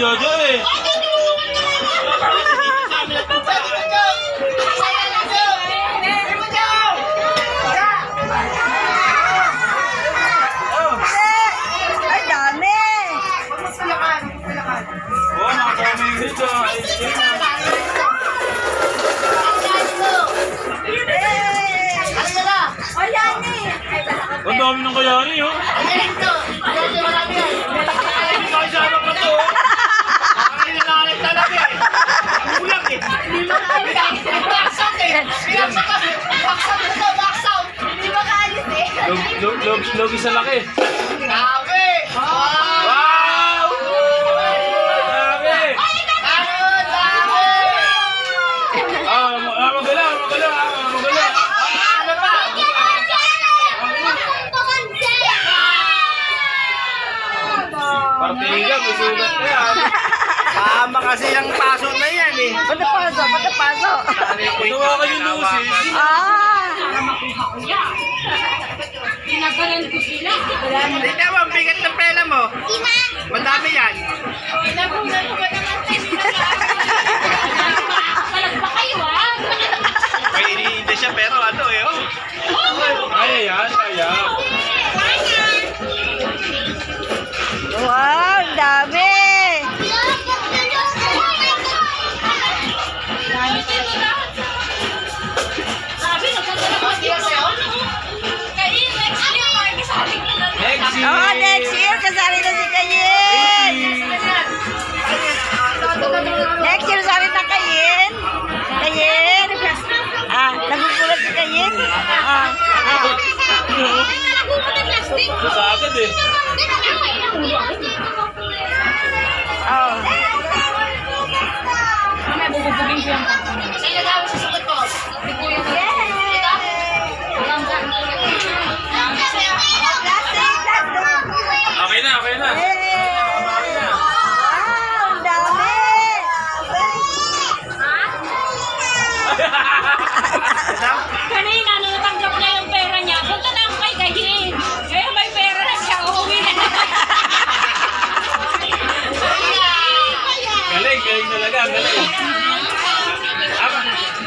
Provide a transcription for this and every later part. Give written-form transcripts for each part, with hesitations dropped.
Jojo eh. Ay, dami! Oo, nakakami dito. Ang dami ng kayari, oh. Logi sa laki. Grabe! Wow! Grabe! Magala. Ano pa? Partiga, gusugat na yan. Tama kasi ang paso na yan eh. Patapaso! Gawa kayo lusis. Pinagalan ko sila. Tingnan mo, ang bigat ng pela mo. Madami yan. Pinagulan ko ba naman sa palagpa kayo ah. May iniinda siya pero ano eh. Oh. Kaya yan, kaya. Wow, ang dami! Sabi, nagkagala ko sa'yo. Kaya next year, party sa ating Next year. Oh, next year, kasali na si Kayin! Next year, kasali na Kayin! Kayin! Nagugulat si Kayin? Nasa agad eh. Oh. May bububugin ko yung pagkakas. Sa'yo nagawin sa sukat ko. Hindi ko yung Okay na. Ang dami! Kanina, nung natanggap niya yung pera niya, punta na ako kay Kayin. Kaya may pera na siya, uuwi na. Galing talaga, galing.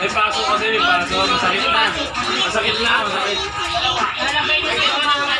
May paso kasi, Masakit na. Malaki na siya.